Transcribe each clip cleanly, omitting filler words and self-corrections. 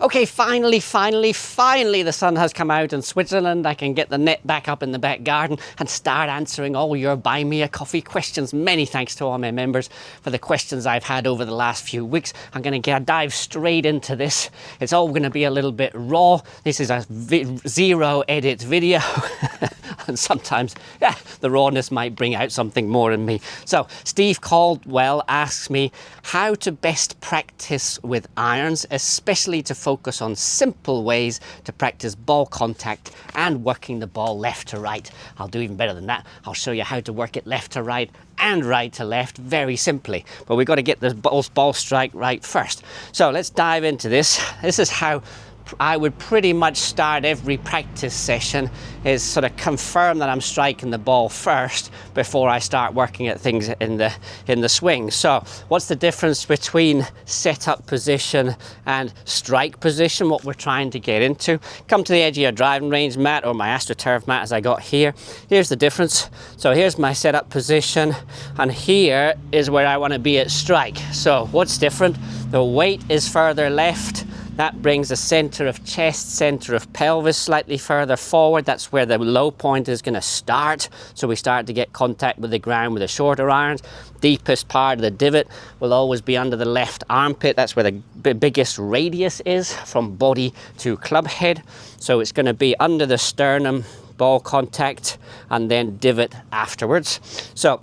Okay, finally, the sun has come out in Switzerland. I can get the net back up in the back garden and start answering all your buy me a coffee questions. Many thanks to all my members for the questions I've had over the last few weeks. I'm going to dive straight into this. It's all going to be a little bit raw. This is a zero edit video. And sometimes, yeah, the rawness might bring out something more in me. So Steve Caldwell asks me how to best practice with irons, especially to focus on simple ways to practice ball contact and working the ball left to right. I'll do even better than that. I'll show you how to work it left to right and right to left very simply. But we've got to get the ball strike right first. So let's dive into this. This is how I would pretty much start every practice session, is sort of confirm that I'm striking the ball first before I start working at things in the swing. So what's the difference between setup position and strike position, what we're trying to get into? Come to the edge of your driving range mat or my AstroTurf mat as I got here. Here's the difference. So here's my setup position and here is where I want to be at strike. So what's different? The weight is further left. That brings the center of chest, center of pelvis slightly further forward. That's where the low point is going to start. So we start to get contact with the ground with the shorter irons. Deepest part of the divot will always be under the left armpit. That's where the biggest radius is from body to club head. So it's going to be under the sternum, ball contact, and then divot afterwards. So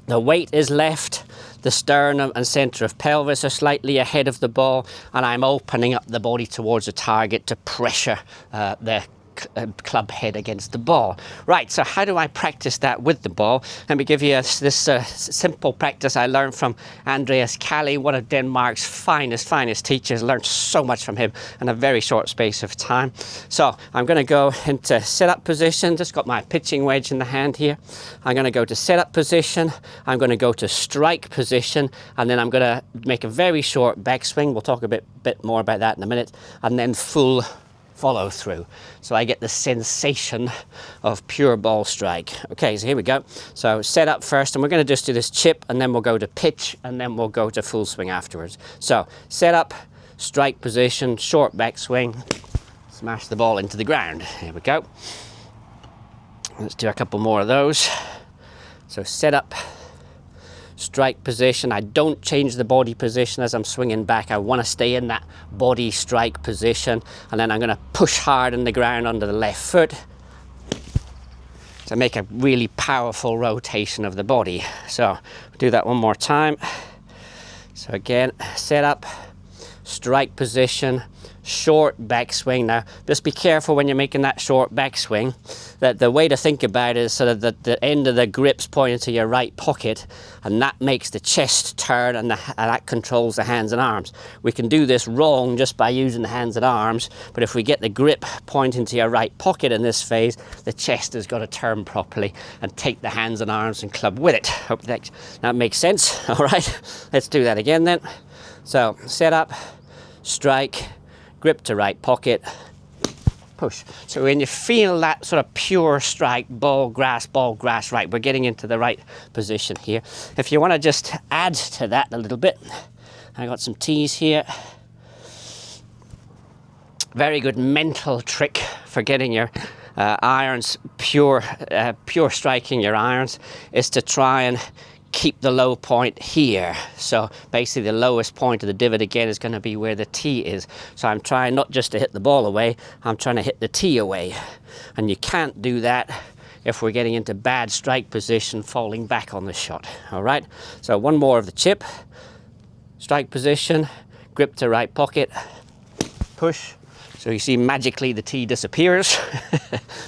the weight is left. The sternum and center of pelvis are slightly ahead of the ball, and I'm opening up the body towards the target to pressure the club head against the ball. Right, so how do I practice that with the ball? Let me give you this simple practice I learned from Andreas Kalle, one of Denmark's finest teachers. Learned so much from him in a very short space of time. So I'm going to go into setup position. Just got my pitching wedge in the hand here. I'm going to go to setup position. I'm going to go to strike position, and then I'm going to make a very short backswing. We'll talk a bit more about that in a minute, and then full follow through. So I get the sensation of pure ball strike. Okay, so here we go. So set up first, and we're going to just do this chip, and then we'll go to pitch, and then we'll go to full swing afterwards. So set up, strike position, short backswing, smash the ball into the ground. Here we go. Let's do a couple more of those. So set up, strike position. I don't change the body position as I'm swinging back. I want to stay in that body strike position, and then I'm going to push hard in the ground under the left foot to make a really powerful rotation of the body. So do that one more time. So again, set up, strike position, short backswing. Now just be careful when you're making that short backswing, that the way to think about it is sort of the end of the grips pointing to your right pocket, and that makes the chest turn, and that controls the hands and arms. We can do this wrong just by using the hands and arms, but if we get the grip pointing to your right pocket in this phase, the chest has got to turn properly and take the hands and arms and club with it. Hope that makes sense. All right, let's do that again then. So set up, strike, grip to right pocket, push. So when you feel that sort of pure strike, ball, grass, right, we're getting into the right position here. If you want to just add to that a little bit, I got some tees here. Very good mental trick for getting your irons pure striking your irons is to try and keep the low point here. So basically the lowest point of the divot again is going to be where the tee is. So I'm trying not just to hit the ball away, I'm trying to hit the tee away. And you can't do that if we're getting into bad strike position, falling back on the shot. All right, so one more of the chip, strike position, grip to right pocket, push. So you see magically the tee disappears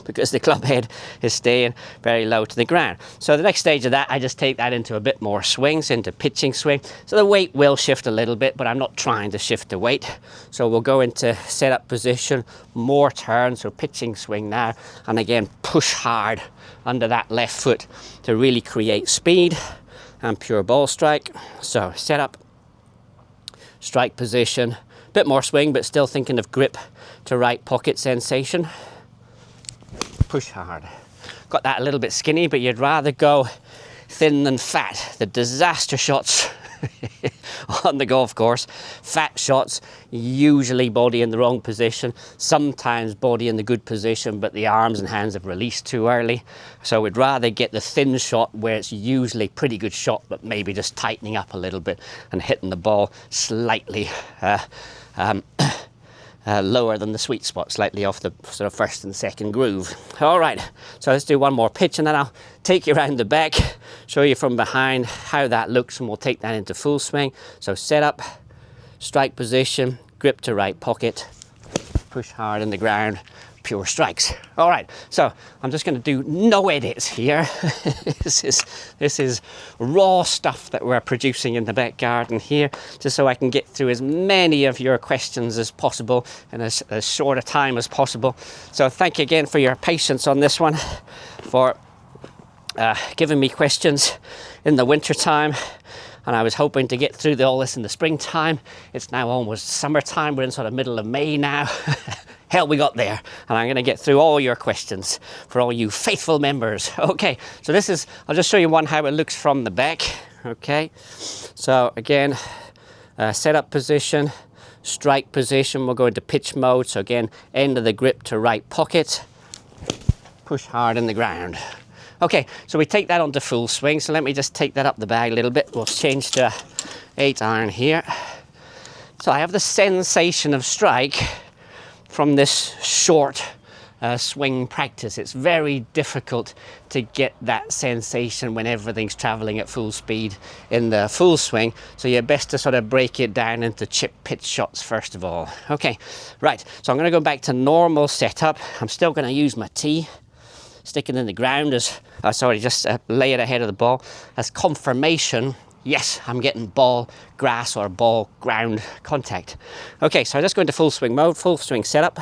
because the club head is staying very low to the ground. So the next stage of that, I just take that into a bit more swings, into pitching swing. So the weight will shift a little bit, but I'm not trying to shift the weight. So we'll go into setup position, more turn, so pitching swing now. And again, push hard under that left foot to really create speed and pure ball strike. So set up, strike position, bit more swing, but still thinking of grip to right pocket sensation. Push hard. Got that a little bit skinny, but you'd rather go thin than fat. The disaster shots on the golf course. Fat shots, usually body in the wrong position, sometimes body in the good position, but the arms and hands have released too early. So we'd rather get the thin shot where it's usually pretty good shot, but maybe just tightening up a little bit and hitting the ball slightly lower than the sweet spot, slightly off the sort of first and second groove. All right, so let's do one more pitch and then I'll take you around the back, show you from behind how that looks, and we'll take that into full swing. So set up, strike position, grip to right pocket, push hard in the ground, pure strikes. All right, so I'm just going to do no edits here. This is raw stuff that we're producing in the back garden here, just so I can get through as many of your questions as possible in as short a time as possible. So thank you again for your patience on this one, for giving me questions in the winter time. And I was hoping to get through all this in the springtime. It's now almost summertime. We're in sort of middle of May now. Hell, we got there. And I'm going to get through all your questions for all you faithful members. Okay, so this is, I'll just show you how it looks from the back. Okay, so again, setup position, strike position. We'll go into pitch mode. So again, end of the grip to right pocket, push hard in the ground. Okay, so we take that onto full swing. So let me just take that up the bag a little bit. We'll change to 8 iron here. So I have the sensation of strike from this short swing practice. It's very difficult to get that sensation when everything's traveling at full speed in the full swing. So you're best to sort of break it down into chip pitch shots first of all. Okay, right. So I'm going to go back to normal setup. I'm still going to use my tee, sticking in the ground as, just lay it ahead of the ball as confirmation. Yes, I'm getting ball, grass or ball, ground contact. Okay, so I just go into full swing mode, full swing setup.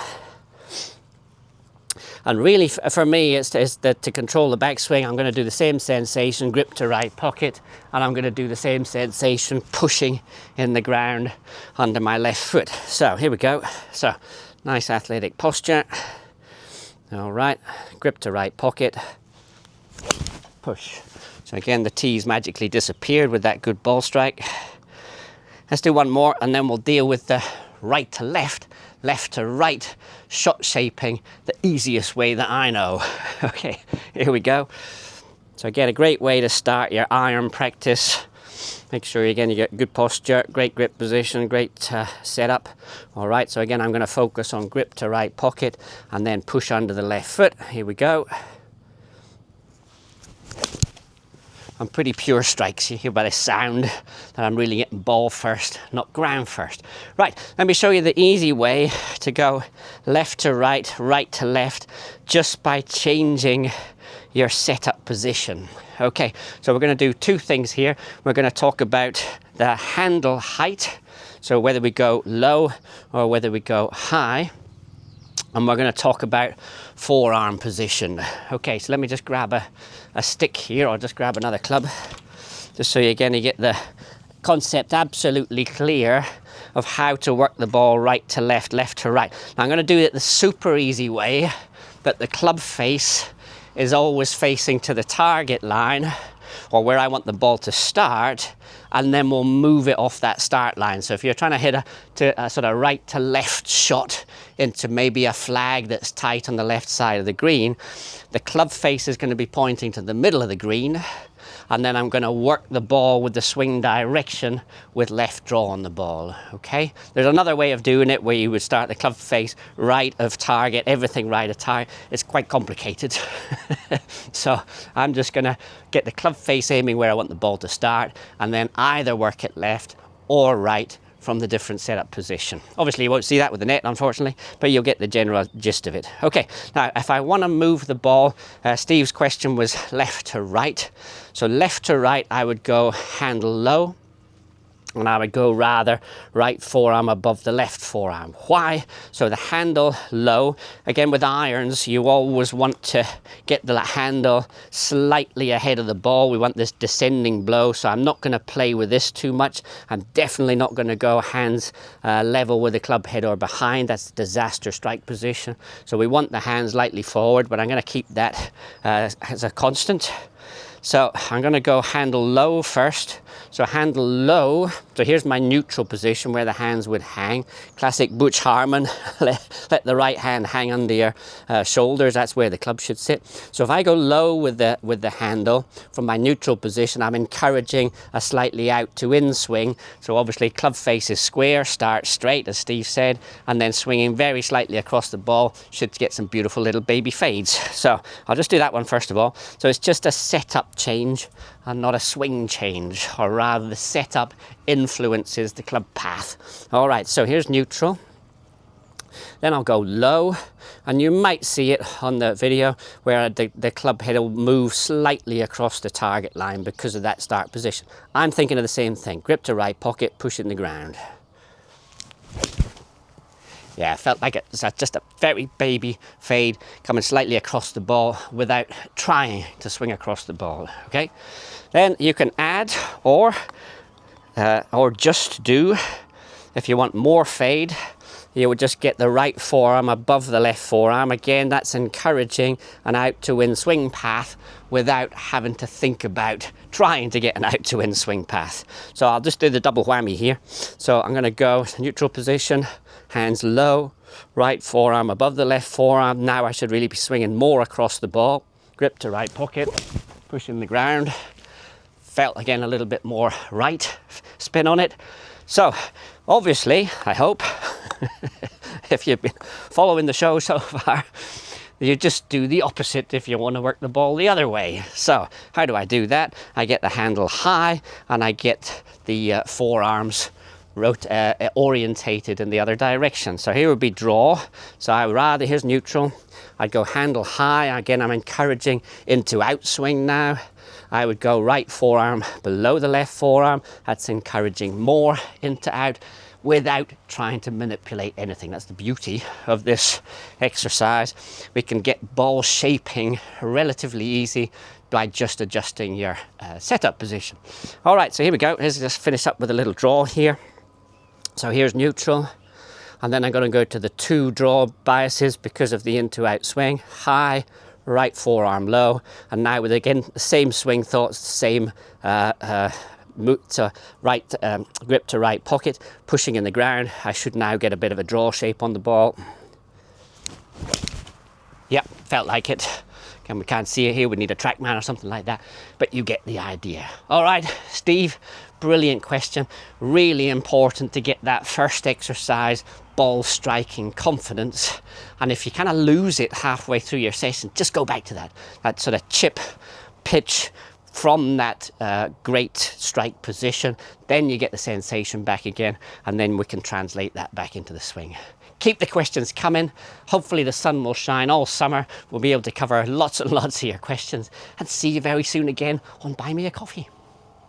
And really for me, it's to control the backswing, I'm going to do the same sensation, grip to right pocket, and I'm going to do the same sensation, pushing in the ground under my left foot. So here we go. So nice athletic posture. All right, grip to right pocket, push. So again, the tee's magically disappeared with that good ball strike. Let's do one more and then we'll deal with the right to left, left to right shot shaping, the easiest way that I know. Okay, here we go. So again, a great way to start your iron practice. Make sure again you get good posture, great grip position, great setup. All right, so again, I'm going to focus on grip to right pocket and then push under the left foot. Here we go. I'm pretty pure strikes. You hear by the sound that I'm really getting ball first, not ground first. Right, let me show you the easy way to go left to right, right to left, just by changing your setup position. Okay, so we're going to do two things here. We're going to talk about the handle height, so whether we go low or whether we go high. And we're going to talk about forearm position. Okay, so let me just grab a stick here, or just grab another club, just so you get the concept absolutely clear of how to work the ball right to left, left to right. Now I'm going to do it the super easy way, that the club face is always facing to the target line, or where I want the ball to start, and then we'll move it off that start line. So if you're trying to hit a sort of right to left shot into maybe a flag that's tight on the left side of the green, the club face is going to be pointing to the middle of the green, and then I'm going to work the ball with the swing direction with left draw on the ball. Okay, there's another way of doing it where you would start the club face right of target, everything right of target. It's quite complicated. So I'm just going to get the club face aiming where I want the ball to start, and then either work it left or right from the different setup position. Obviously you won't see that with the net, unfortunately, but you'll get the general gist of it. Okay, now if I want to move the ball, Steve's question was left to right. So left to right, I would go handle low, and I would go rather right forearm above the left forearm. Why? So the handle low, again with irons, you always want to get the handle slightly ahead of the ball. We want this descending blow, so I'm not going to play with this too much. I'm definitely not going to go hands level with the club head or behind. That's a disaster strike position. So we want the hands lightly forward, but I'm going to keep that as a constant. So I'm going to go handle low first, So handle low. So here's my neutral position where the hands would hang. Classic Butch Harmon, let the right hand hang under your shoulders. That's where the club should sit. So if I go low with the handle from my neutral position, I'm encouraging a slightly out to in swing. So obviously club face is square, start straight as Steve said, and then swinging very slightly across the ball should get some beautiful little baby fades. So I'll just do that one first of all. So it's just a setup change and not a swing change, or rather the setup influences the club path. All right, so here's neutral. Then I'll go low, and you might see it on the video where the club head will move slightly across the target line because of that start position. I'm thinking of the same thing. Grip to right pocket, push in the ground. Yeah, I felt like it was just a very baby fade coming slightly across the ball without trying to swing across the ball, okay? Then you can add or just do, if you want more fade, you would just get the right forearm above the left forearm. Again, that's encouraging an out to in swing path without having to think about trying to get an out to in swing path. So I'll just do the double whammy here. So I'm going to go neutral position, hands low, right forearm above the left forearm. Now I should really be swinging more across the ball. Grip to right pocket, pushing the ground. Felt again a little bit more right spin on it. So obviously, I hope, if you've been following the show so far, you just do the opposite if you want to work the ball the other way. So how do I do that? I get the handle high and I get the forearms orientated in the other direction. So here would be draw. So I would rather, here's neutral. I'd go handle high. Again, I'm encouraging into outswing now. I would go right forearm below the left forearm. That's encouraging more into out without trying to manipulate anything. That's the beauty of this exercise. We can get ball shaping relatively easy by just adjusting your setup position. All right, so here we go. Let's just finish up with a little draw here. So here's neutral, and then I'm going to go to the two draw biases because of the into out swing. High, right forearm low, and now with again the same swing thoughts, same grip to right pocket, pushing in the ground. I should now get a bit of a draw shape on the ball. Yep, felt like it. And we can't see it here, we need a TrackMan or something like that, but you get the idea. All right, Steve, brilliant question. Really important to get that first exercise, ball striking confidence. And if you kind of lose it halfway through your session, just go back to that sort of chip pitch from that great strike position. Then you get the sensation back again, and then we can translate that back into the swing. Keep the questions coming. Hopefully the sun will shine all summer. We'll be able to cover lots and lots of your questions, and see you very soon again on Buy Me a Coffee.